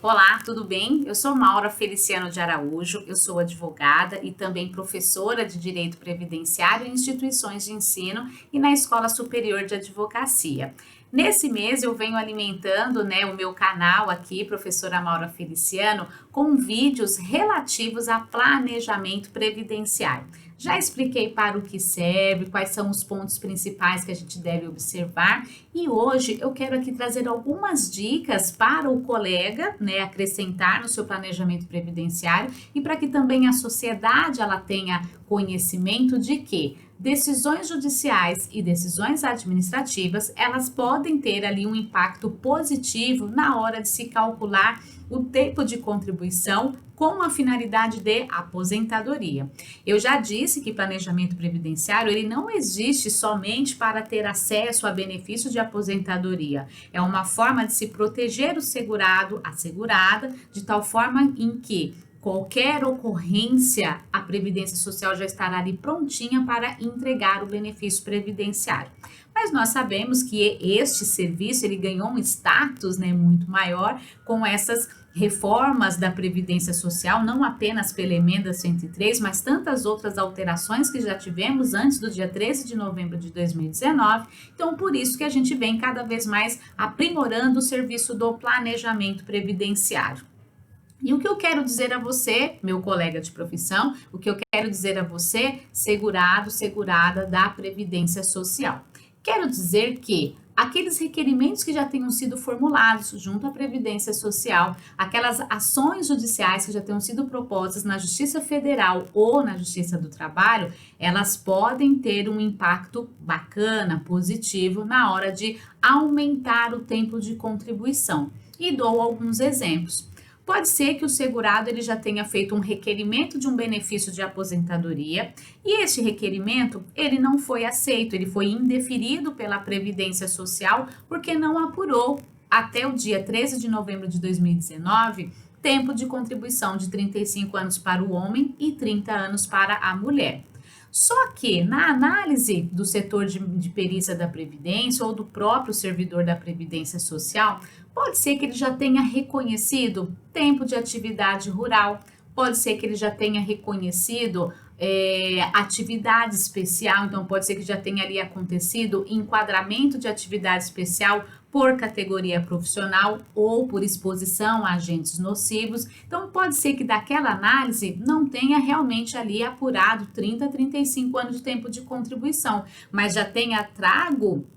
Olá, tudo bem? Eu sou Maura Feliciano de Araújo, eu sou advogada e também professora de Direito Previdenciário em instituições de ensino e na Escola Superior de Advocacia. Nesse mês eu venho alimentando, o meu canal aqui, Professora Maura Feliciano, com vídeos relativos a planejamento previdenciário. Já expliquei para o que serve, quais são os pontos principais que a gente deve observar e hoje eu quero aqui trazer algumas dicas para o colega, acrescentar no seu planejamento previdenciário e para que também a sociedade ela tenha conhecimento de que decisões judiciais e decisões administrativas, elas podem ter ali um impacto positivo na hora de se calcular o tempo de contribuição com a finalidade de aposentadoria. Eu já disse que planejamento previdenciário ele não existe somente para ter acesso a benefício de aposentadoria. É uma forma de se proteger o segurado, a segurada, de tal forma em que qualquer ocorrência, a Previdência Social já estará ali prontinha para entregar o benefício previdenciário. Mas nós sabemos que este serviço ele ganhou um status muito maior com essas reformas da Previdência Social, não apenas pela emenda 103, mas tantas outras alterações que já tivemos antes do dia 13 de novembro de 2019. Então, por isso que a gente vem cada vez mais aprimorando o serviço do planejamento previdenciário. E o que eu quero dizer a você, meu colega de profissão, o que eu quero dizer a você, segurado, segurada da Previdência Social? Quero dizer que aqueles requerimentos que já tenham sido formulados junto à Previdência Social, aquelas ações judiciais que já tenham sido propostas na Justiça Federal ou na Justiça do Trabalho, elas podem ter um impacto bacana, positivo, na hora de aumentar o tempo de contribuição. E dou alguns exemplos. Pode ser que o segurado ele já tenha feito um requerimento de um benefício de aposentadoria e esse requerimento ele não foi aceito, ele foi indeferido pela Previdência Social porque não apurou até o dia 13 de novembro de 2019 tempo de contribuição de 35 anos para o homem e 30 anos para a mulher. Só que na análise do setor de perícia da Previdência ou do próprio servidor da Previdência Social, pode ser que ele já tenha reconhecido tempo de atividade rural, pode ser que ele já tenha reconhecido atividade especial, então pode ser que já tenha ali acontecido enquadramento de atividade especial por categoria profissional ou por exposição a agentes nocivos. Então pode ser que daquela análise não tenha realmente ali apurado 30 a 35 anos de tempo de contribuição, mas já tenha trago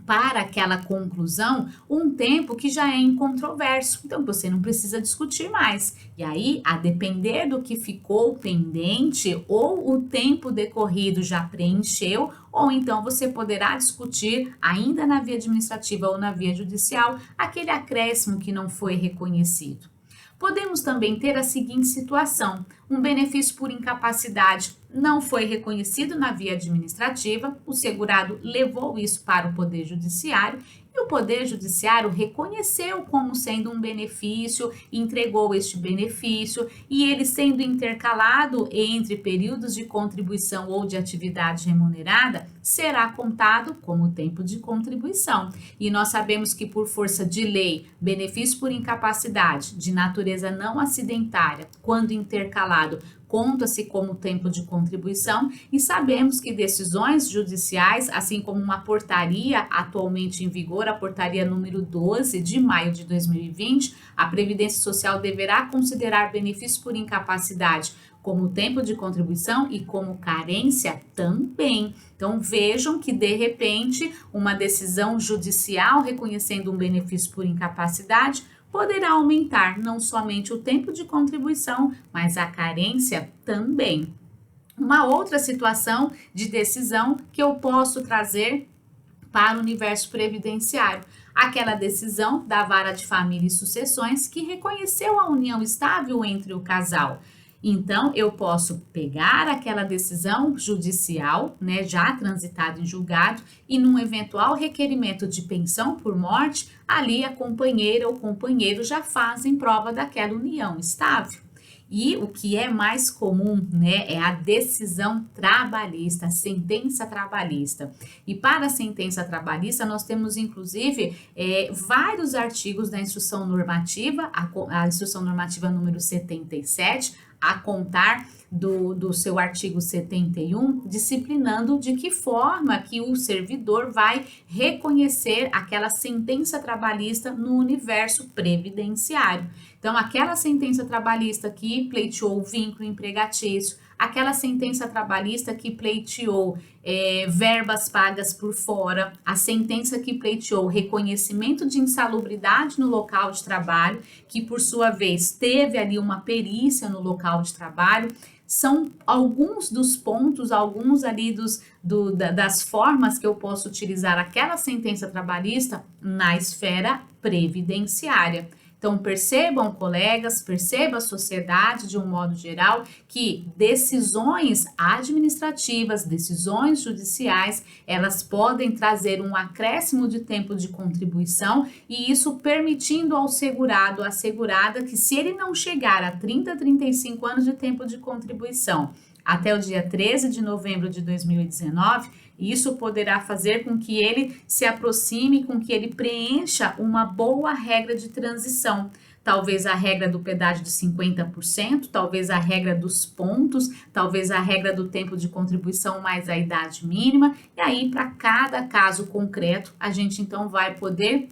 para aquela conclusão um tempo que já é incontroverso. Então você não precisa discutir mais. E aí, a depender do que ficou pendente ou o tempo decorrido já preencheu, ou então você poderá discutir ainda na via administrativa ou na via judicial aquele acréscimo que não foi reconhecido. Podemos também ter a seguinte situação: um benefício por incapacidade não foi reconhecido na via administrativa, o segurado levou isso para o Poder Judiciário e o Poder Judiciário reconheceu como sendo um benefício, entregou este benefício e ele sendo intercalado entre períodos de contribuição ou de atividade remunerada, será contado como tempo de contribuição. E nós sabemos que por força de lei, benefício por incapacidade de natureza não acidentária, quando intercalado, conta-se como tempo de contribuição e sabemos que decisões judiciais, assim como uma portaria atualmente em vigor, a portaria número 12 de maio de 2020, a Previdência Social deverá considerar benefício por incapacidade como tempo de contribuição e como carência também. Então vejam que de repente uma decisão judicial reconhecendo um benefício por incapacidade poderá aumentar não somente o tempo de contribuição, mas a carência também. Uma outra situação de decisão que eu posso trazer para o universo previdenciário, aquela decisão da Vara de Família e Sucessões que reconheceu a união estável entre o casal. Então, eu posso pegar aquela decisão judicial, já transitada em julgado, e num eventual requerimento de pensão por morte, ali a companheira ou companheiro já fazem prova daquela união estável. E o que é mais comum, né, é a decisão trabalhista, a sentença trabalhista. E para a sentença trabalhista, nós temos inclusive vários artigos da instrução normativa, a instrução normativa número 77, a contar do seu artigo 71, disciplinando de que forma que o servidor vai reconhecer aquela sentença trabalhista no universo previdenciário. Então, aquela sentença trabalhista que pleiteou o vínculo empregatício, aquela sentença trabalhista que pleiteou verbas pagas por fora, a sentença que pleiteou reconhecimento de insalubridade no local de trabalho, que por sua vez teve ali uma perícia no local de trabalho, são alguns dos pontos, alguns ali das formas que eu posso utilizar aquela sentença trabalhista na esfera previdenciária. Então, percebam, colegas, perceba a sociedade de um modo geral, que decisões administrativas, decisões judiciais, elas podem trazer um acréscimo de tempo de contribuição e isso permitindo ao segurado, à segurada, que se ele não chegar a 30, 35 anos de tempo de contribuição até o dia 13 de novembro de 2019, isso poderá fazer com que ele se aproxime, com que ele preencha uma boa regra de transição. Talvez a regra do pedágio de 50%, talvez a regra dos pontos, talvez a regra do tempo de contribuição mais a idade mínima. E aí, para cada caso concreto, a gente então vai poder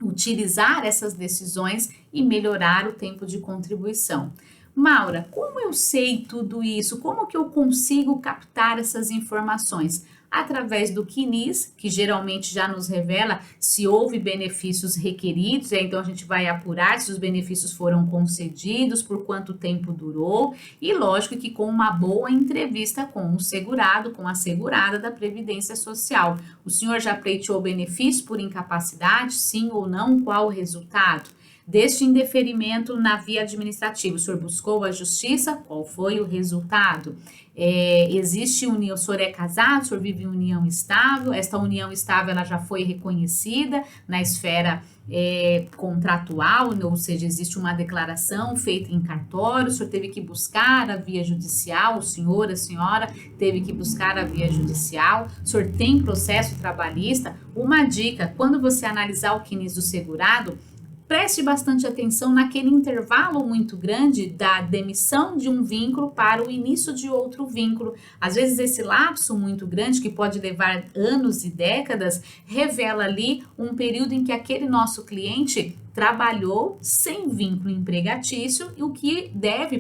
utilizar essas decisões e melhorar o tempo de contribuição. Maura, como eu sei tudo isso? Como que eu consigo captar essas informações? Através do CNIS, que geralmente já nos revela se houve benefícios requeridos, então a gente vai apurar se os benefícios foram concedidos, por quanto tempo durou, e lógico que com uma boa entrevista com o segurado, com a segurada da Previdência Social. O senhor já pleiteou benefício por incapacidade? Sim ou não? Qual o resultado? Deste indeferimento na via administrativa, o senhor buscou a justiça? Qual foi o resultado? Existe união, o senhor é casado, o senhor vive em união estável, esta união estável ela já foi reconhecida na esfera contratual, ou seja, existe uma declaração feita em cartório, o senhor teve que buscar a via judicial, o senhor, a senhora teve que buscar a via judicial, o senhor tem processo trabalhista. Uma dica, quando você analisar o CNIS do segurado, preste bastante atenção naquele intervalo muito grande da demissão de um vínculo para o início de outro vínculo. Às vezes esse lapso muito grande, que pode levar anos e décadas, revela ali um período em que aquele nosso cliente trabalhou sem vínculo empregatício e o que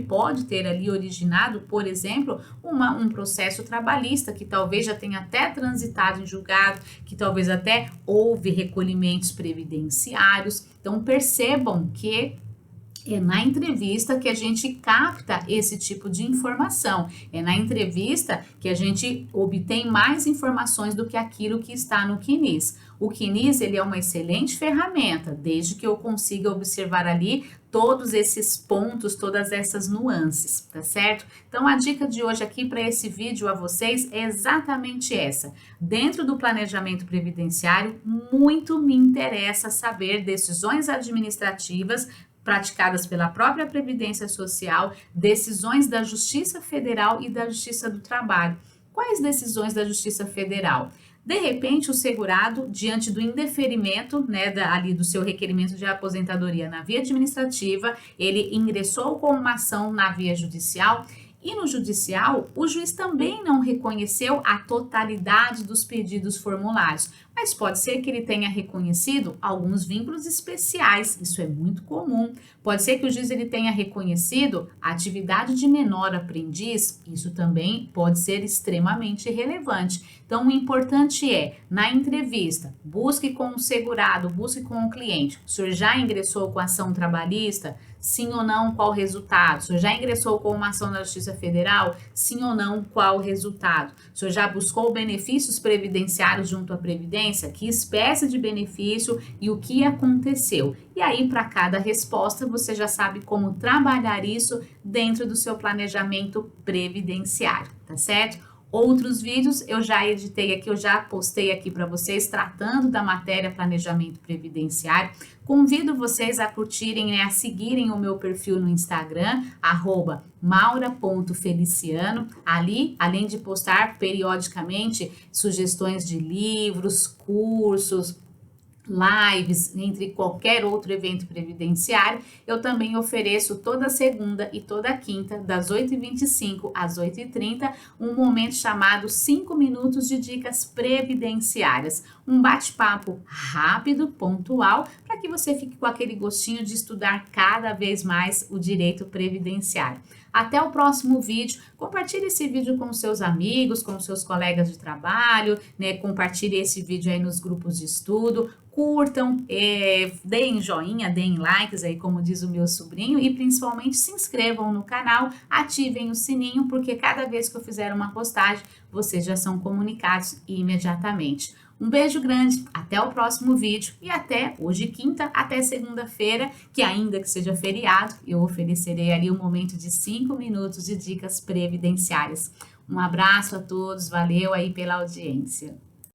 pode ter ali originado, por exemplo, um processo trabalhista que talvez já tenha até transitado em julgado, que talvez até houve recolhimentos previdenciários. Então percebam que é na entrevista que a gente capta esse tipo de informação. É na entrevista que a gente obtém mais informações do que aquilo que está no CNIS. O CNIS ele é uma excelente ferramenta, desde que eu consiga observar ali todos esses pontos, todas essas nuances, tá certo? Então a dica de hoje aqui para esse vídeo a vocês é exatamente essa. Dentro do planejamento previdenciário, muito me interessa saber decisões administrativas praticadas pela própria Previdência Social, decisões da Justiça Federal e da Justiça do Trabalho. Quais decisões da Justiça Federal? De repente, o segurado, diante do indeferimento, ali do seu requerimento de aposentadoria na via administrativa, ele ingressou com uma ação na via judicial e no judicial, o juiz também não reconheceu a totalidade dos pedidos formulados, mas pode ser que ele tenha reconhecido alguns vínculos especiais, isso é muito comum. Pode ser que o juiz ele tenha reconhecido a atividade de menor aprendiz, isso também pode ser extremamente relevante. Então, o importante é, na entrevista, busque com o segurado, busque com o cliente. O senhor já ingressou com ação trabalhista? Sim ou não, qual o resultado? O senhor já ingressou com uma ação na Justiça Federal? Sim ou não, qual o resultado? O senhor já buscou benefícios previdenciários junto à Previdência? Que espécie de benefício e o que aconteceu? E aí, para cada resposta, você já sabe como trabalhar isso dentro do seu planejamento previdenciário, tá certo? Outros vídeos eu já editei aqui, eu já postei aqui para vocês tratando da matéria planejamento previdenciário. Convido vocês a curtirem, né, a seguirem o meu perfil no Instagram, @maura.feliciano. Ali, além de postar periodicamente sugestões de livros, cursos, lives, entre qualquer outro evento previdenciário, eu também ofereço toda segunda e toda quinta, das 8h25 às 8h30, um momento chamado 5 minutos de dicas previdenciárias. Um bate-papo rápido, pontual, para que você fique com aquele gostinho de estudar cada vez mais o direito previdenciário. Até o próximo vídeo. Compartilhe esse vídeo com seus amigos, com seus colegas de trabalho, né? Compartilhe esse vídeo aí nos grupos de estudo. Curtam, deem joinha, deem likes aí, como diz o meu sobrinho, e principalmente se inscrevam no canal, ativem o sininho, porque cada vez que eu fizer uma postagem, vocês já são comunicados imediatamente. Um beijo grande, até o próximo vídeo e até hoje quinta, até segunda-feira, que ainda que seja feriado, eu oferecerei ali um momento de 5 minutos de dicas previdenciárias. Um abraço a todos, valeu aí pela audiência.